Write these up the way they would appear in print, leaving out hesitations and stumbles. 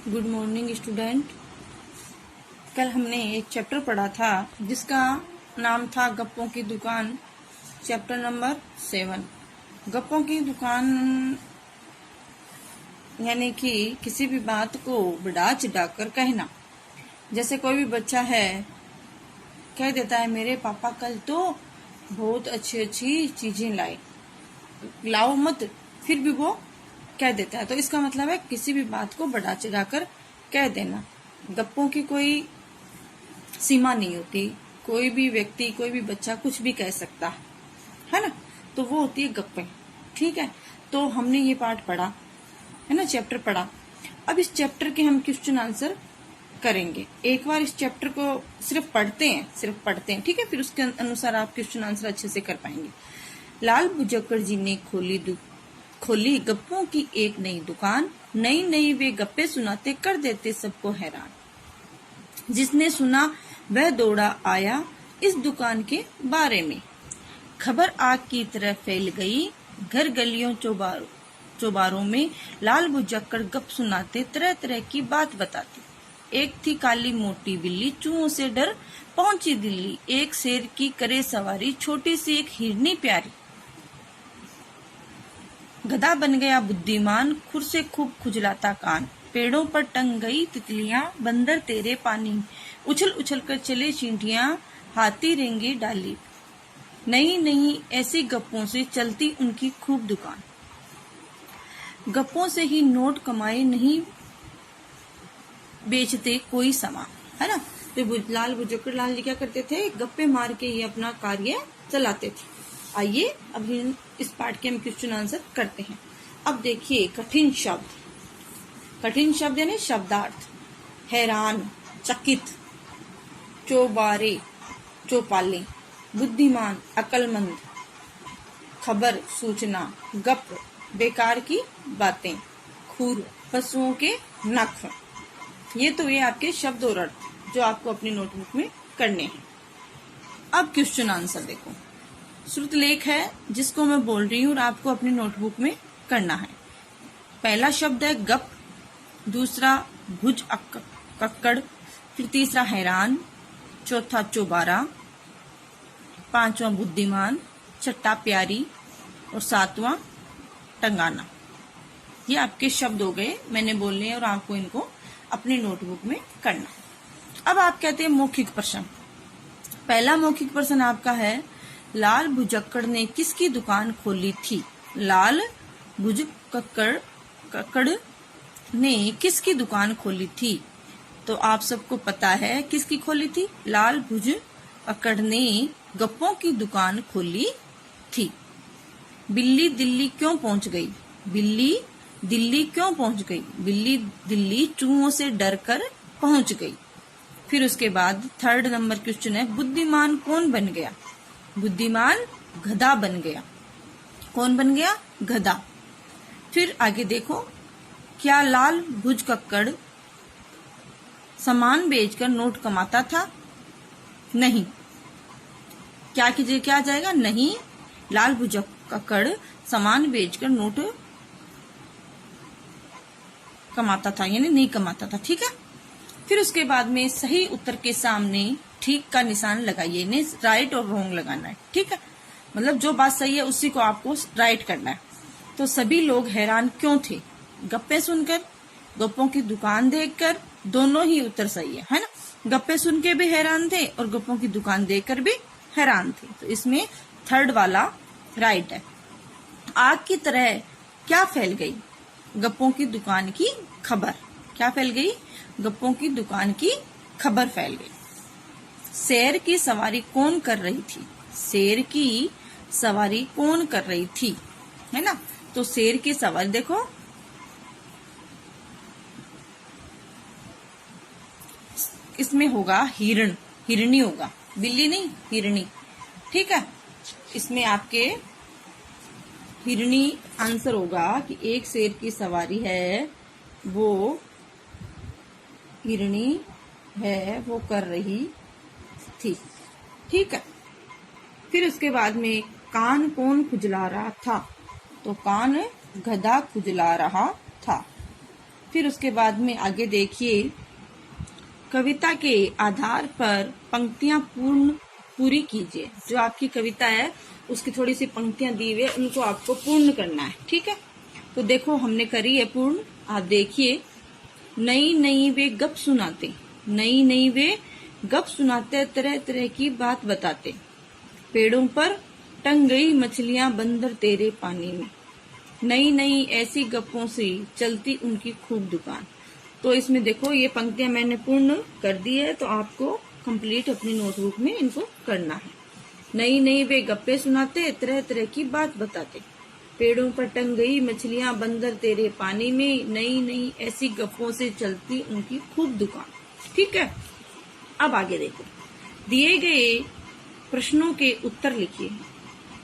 Good morning student. कल हमने एक चैप्टर पढ़ा था जिसका नाम था गप्पों की दुकान, चैप्टर नंबर 7। गप्पों की दुकान यानी कि किसी भी बात को बढ़ा चढ़ाकर कहना। जैसे कोई भी बच्चा है कह देता है मेरे पापा कल तो बहुत अच्छी अच्छी चीजें लाए, लाओ मत, फिर भी वो कह देता है। तो इसका मतलब है किसी भी बात को बढ़ा चढ़ाकर कह देना। गप्पों की कोई सीमा नहीं होती, कोई भी व्यक्ति कोई भी बच्चा कुछ भी कह सकता है ना। तो वो होती है गप्पें। ठीक है, तो हमने ये पार्ट पढ़ा है ना, चैप्टर पढ़ा। अब इस चैप्टर के हम क्वेश्चन आंसर करेंगे। एक बार इस चैप्टर को सिर्फ पढ़ते हैं, ठीक है, फिर उसके अनुसार आप क्वेश्चन आंसर अच्छे से कर पाएंगे। लाल बुजक्कड़ जी ने खोली गप्पों की एक नई दुकान, नई नई वे गप्पे सुनाते कर देते सबको हैरान। जिसने सुना वह दौड़ा आया इस दुकान के बारे में। खबर आग की तरह फैल गई, घर गलियों चौबारों में लाल बुजक्कड़ गप सुनाते, तरह तरह की बात बताते। एक थी काली मोटी बिल्ली, चूहों से डर पहुंची दिल्ली। एक शेर की करे सवारी, छोटी सी एक हिरनी प्यारी। गधा बन गया बुद्धिमान, खुर से खूब खुजलाता कान। पेड़ों पर टंग गई तितलियां, बंदर तेरे पानी। उछल उछल कर चले चींटियां, हाथी रेंगे डाली। नई नई ऐसी गप्पों से चलती उनकी खूब दुकान। गप्पों से ही नोट कमाए, नहीं बेचते कोई सामान, है ना। तो लाल बुजक्कड़ लाल जी क्या करते थे, गप्पे मार के ही अपना कार्य चलाते थे। आइए अब इस पार्ट के हम क्वेश्चन आंसर करते हैं। अब देखिए कठिन शब्द यानी शब्दार्थ। हैरान, चकित, चौबारे, चौपाले, बुद्धिमान, अक्लमंद, खबर, सूचना, गप, बेकार की बातें, खूर, पशुओं के नख। ये तो ये आपके शब्द और अर्थ जो आपको अपनी नोटबुक में करने हैं। अब क्वेश्चन आंसर देखो। श्रुत लेख है जिसको मैं बोल रही हूँ और आपको अपनी नोटबुक में करना है। पहला शब्द है गप, दूसरा भुज कक्कड़, फिर तीसरा हैरान, चौथा चौबारा, पांचवा बुद्धिमान, छठा प्यारी और सातवां टंगाना। ये आपके शब्द हो गए, मैंने बोलने और आपको इनको अपनी नोटबुक में करना। अब आप कहते हैं मौखिक प्रश्न। पहला मौखिक प्रश्न आपका है, लाल बुजक्कड़ ने किसकी दुकान खोली थी। लाल बुजक्कड़ ने किसकी दुकान खोली थी। तो आप सबको पता है किसकी खोली थी, लाल बुजक्कड़ ने गप्पों की दुकान खोली थी। बिल्ली दिल्ली क्यों पहुंच गई। बिल्ली दिल्ली क्यों पहुंच गई। बिल्ली दिल्ली चूहों से डर कर पहुंच गई। फिर उसके बाद थर्ड नंबर क्वेश्चन है, बुद्धिमान कौन बन गया। बुद्धिमान गधा बन गया। कौन बन गया, गधा। फिर आगे देखो, क्या लाल बुजक्कड़ सामान बेचकर नोट कमाता था। नहीं। क्या कीजिए, क्या जाएगा, नहीं। लाल बुजक्कड़ सामान बेचकर नोट कमाता था यानी नहीं कमाता था। ठीक है। फिर उसके बाद में सही उत्तर के सामने ठीक का निशान लगाइए, नहीं राइट और रॉन्ग लगाना है। ठीक है, मतलब जो बात सही है उसी को आपको राइट करना है। तो सभी लोग हैरान क्यों थे, गप्पे सुनकर, गप्पों की दुकान देखकर, दोनों ही उत्तर सही है ना। गप्पे सुन के भी हैरान थे और गप्पों की दुकान देखकर भी हैरान थे, तो इसमें थर्ड वाला राइट है। आग की तरह क्या फैल गई, गप्पों की दुकान की खबर। क्या फैल गई, गप्पों की दुकान की खबर फैल गई। शेर की सवारी कौन कर रही थी। शेर की सवारी कौन कर रही थी, है ना। तो शेर की सवारी देखो, इसमें होगा हिरण, हिरनी होगा, बिल्ली नहीं, हिरनी। ठीक है, इसमें आपके हिरनी आंसर होगा कि एक शेर की सवारी है, वो हिरनी है, वो कर रही थी। ठीक है। फिर उसके बाद में कान कौन खुजला रहा था। तो कान गधा खुजला रहा था। फिर उसके बाद में आगे देखिए, कविता के आधार पर पंक्तियां पूरी कीजिए। जो आपकी कविता है उसकी थोड़ी सी पंक्तियां दी हुई है, उनको आपको पूर्ण करना है। ठीक है, तो देखो हमने करी है पूर्ण। आप देखिए, नई नई वे गप सुनाते, नई नई वे गप सुनाते, तरह तरह की बात बताते, पेड़ों पर टंग गई मछलियां बंदर तेरे पानी में, नई नई ऐसी गप्पों से चलती उनकी खूब दुकान। तो इसमें देखो ये पंक्तियां मैंने पूर्ण कर दी है, तो आपको कंप्लीट अपनी नोटबुक में इनको करना है। नई नई वे गप्पे सुनाते, तरह तरह की बात बताते, पेड़ों पर टंग गई मछलियां बंदर तेरे पानी में, नई नई ऐसी गप्पों से चलती उनकी खूब दुकान। ठीक है, अब आगे देखो, दिए गए प्रश्नों के उत्तर लिखिए।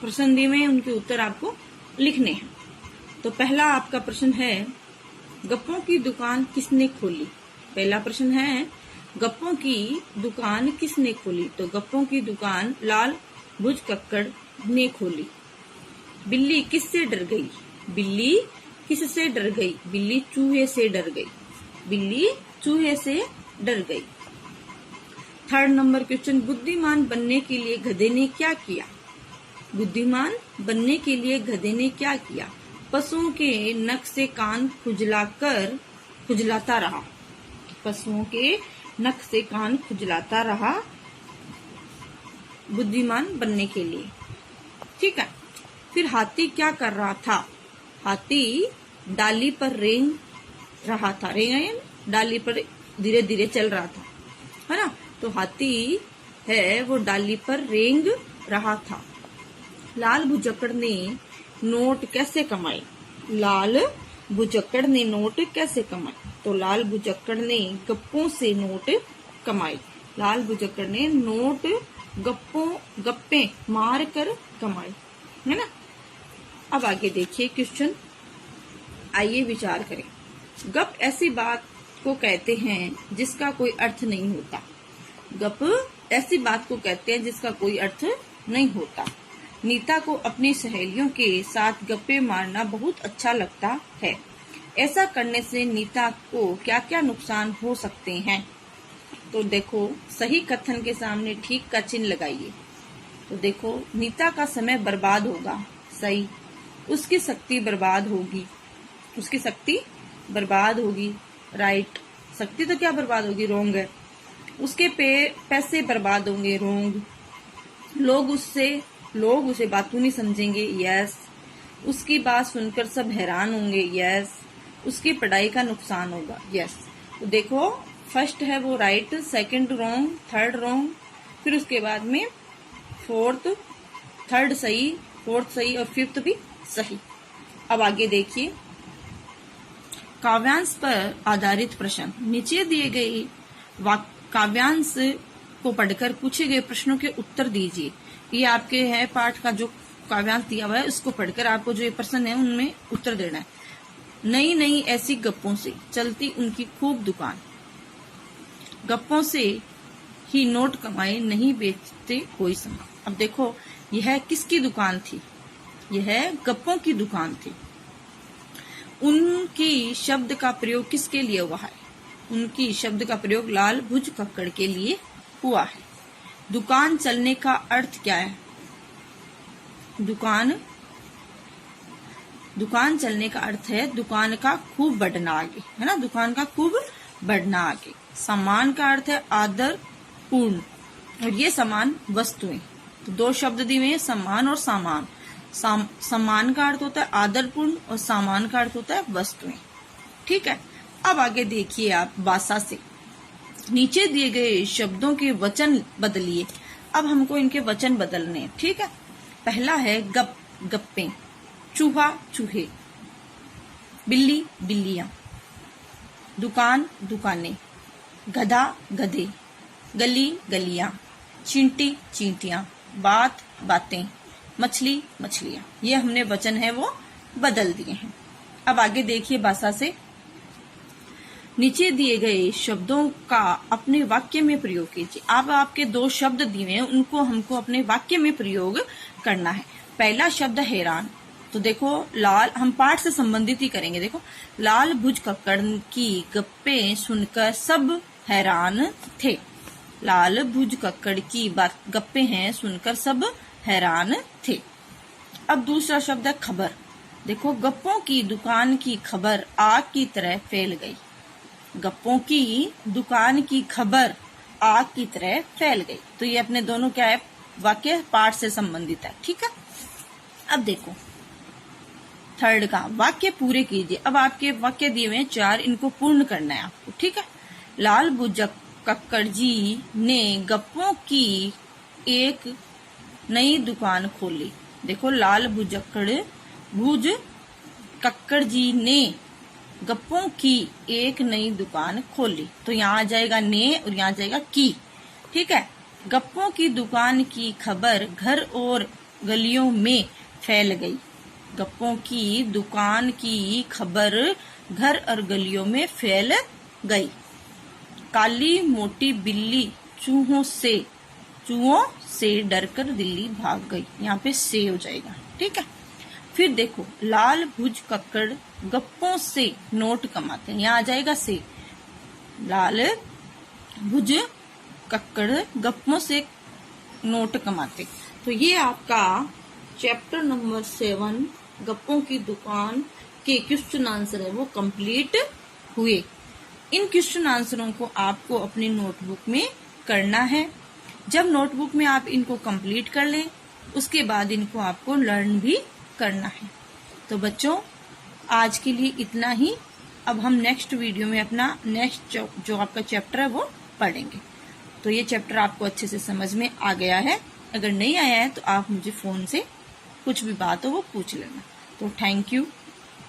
प्रश्न दिए में उनके उत्तर आपको लिखने हैं। तो पहला आपका प्रश्न है, गप्पों की दुकान किसने खोली। पहला प्रश्न है, गप्पों की दुकान किसने खोली। तो गप्पों की दुकान लाल भुज कक्कड़ ने खोली। बिल्ली किससे डर गई। बिल्ली किससे डर गई। बिल्ली चूहे से डर गई। बिल्ली चूहे से डर गई। थर्ड नंबर क्वेश्चन, बुद्धिमान बनने के लिए गधे ने क्या किया। बुद्धिमान बनने के लिए गधे ने क्या किया। पशुओं के नख से कान खुजलाता रहा। पशुओं के नख से कान खुजलाता रहा बुद्धिमान बनने के लिए। ठीक है, फिर हाथी क्या कर रहा था। हाथी डाली पर रेंग रहा था। रेंग डाली पर धीरे धीरे चल रहा था, है ना। तो हाथी है वो डाली पर रेंग रहा था। लाल भुजक्कड़ ने नोट कैसे कमाए। लाल भुजक्कड़ ने नोट कैसे कमाए। तो लाल भुजक्कड़ ने गप्पों से नोट कमाए। लाल भुजक्कड़ ने नोट गप्पे मार कर कमाए, है ना। अब आगे देखिए क्वेश्चन, आइए विचार करें। गप ऐसी बात को कहते हैं जिसका कोई अर्थ नहीं होता। गप ऐसी बात को कहते हैं जिसका कोई अर्थ नहीं होता। नीता को अपनी सहेलियों के साथ गप्पे मारना बहुत अच्छा लगता है। ऐसा करने से नीता को क्या क्या नुकसान हो सकते हैं। तो देखो, सही कथन के सामने ठीक का चिन्ह लगाइए। तो देखो, नीता का समय बर्बाद होगा, सही। उसकी शक्ति बर्बाद होगी, उसकी शक्ति बर्बाद होगी, राइट। शक्ति तो क्या बर्बाद होगी, रोंग है। उसके पैसे बर्बाद होंगे, रोंग। लोग उसे बातूनी समझेंगे, यस। उसकी बात सुनकर सब हैरान होंगे, यस। उसकी पढ़ाई का नुकसान होगा, यस। तो देखो, फर्स्ट है वो right, second wrong, third wrong, फिर उसके बाद में थर्ड सही, फोर्थ सही और फिफ्थ भी सही। अब आगे देखिए, काव्यांश पर आधारित प्रश्न। नीचे दिए गए काव्यांश को पढ़कर पूछे गए प्रश्नों के उत्तर दीजिए। ये आपके है पाठ का जो काव्यांश दिया हुआ है, उसको पढ़कर आपको जो ये प्रश्न है उनमें उत्तर देना है। नई नई ऐसी गप्पों से चलती उनकी खूब दुकान। गप्पों से ही नोट कमाए, नहीं बेचते कोई सामान। अब देखो, यह किसकी दुकान थी। यह गप्पों की दुकान थी। उनकी शब्द का प्रयोग किसके लिए हुआ है। उनकी शब्द का प्रयोग लाल भुज कक्कड़ के लिए हुआ है। दुकान चलने का अर्थ क्या है। दुकान चलने का अर्थ है दुकान का खूब बढ़ना आगे, है ना। दुकान का खूब बढ़ना आगे। सम्मान का अर्थ है आदर पूर्ण, और ये समान वस्तुएं। तो दो शब्द दिए हुए हैं, सम्मान और सामान। सम्मान का अर्थ होता है आदरपूर्ण और सामान का अर्थ होता है वस्तुएं। ठीक है, अब आगे देखिए आप भाषा से। नीचे दिए गए शब्दों के वचन बदलिए। अब हमको इनके वचन बदलने हैं। ठीक है, पहला है गप गप्पे, चूहा चूहे, बिल्ली बिल्लियां, दुकान दुकानें, गधा गधे, गली गलियां, चींटी चींटियां, बात बातें, मछली मछलियां। ये हमने वचन है वो बदल दिए हैं। अब आगे देखिए भाषा से। नीचे दिए गए शब्दों का अपने वाक्य में प्रयोग कीजिए। अब आपके दो शब्द दिए हैं, उनको हमको अपने वाक्य में प्रयोग करना है। पहला शब्द हैरान। तो देखो लाल, हम पाठ से संबंधित ही करेंगे। देखो, लाल भुज कक्कड़ की गप्पे सुनकर सब हैरान थे। लाल भुज कक्कड़ की गप्पे हैं सुनकर सब हैरान थे। अब दूसरा शब्द है खबर। देखो, गप्पों की दुकान की खबर आग की तरह फैल गई। गप्पों की दुकान की खबर आग की तरह फैल गई। तो ये अपने दोनों क्या है, वाक्य पाठ से संबंधित है। ठीक है, अब देखो थर्ड का वाक्य पूरे कीजिए। अब आपके वाक्य दिए हुए हैं 4, इनको पूर्ण करना है आपको। ठीक है, लाल भुज कक्कड़ जी ने गप्पों की एक नई दुकान खोली। देखो, लाल भुज कक्कड़ जी ने गप्पों की एक नई दुकान खोली। तो यहाँ आ जाएगा ने और यहाँ आ जाएगा की। ठीक है, गप्पों की दुकान की खबर घर और गलियों में फैल गई। गप्पों की दुकान की खबर घर और गलियों में फैल गई। काली मोटी बिल्ली चूहों से डरकर दिल्ली भाग गई। यहाँ पे से हो जाएगा। ठीक है, फिर देखो, लाल भुज कक्कड़ गप्पों से नोट कमाते हैं। यहाँ आ जाएगा से। लाल भुज कक्कड़ गप्पों से नोट कमाते। तो ये आपका चैप्टर नंबर 7 गप्पों की दुकान के क्वेश्चन आंसर है वो कंप्लीट हुए। इन क्वेश्चन आंसरों को आपको अपनी नोटबुक में करना है। जब नोटबुक में आप इनको कंप्लीट कर लें, उसके बाद इनको आपको लर्न भी करना है। तो बच्चों, आज के लिए इतना ही। अब हम नेक्स्ट वीडियो में अपना नेक्स्ट जो आपका चैप्टर है वो पढ़ेंगे। तो ये चैप्टर आपको अच्छे से समझ में आ गया है। अगर नहीं आया है तो आप मुझे फोन से कुछ भी बात हो वो पूछ लेना। तो थैंक यू।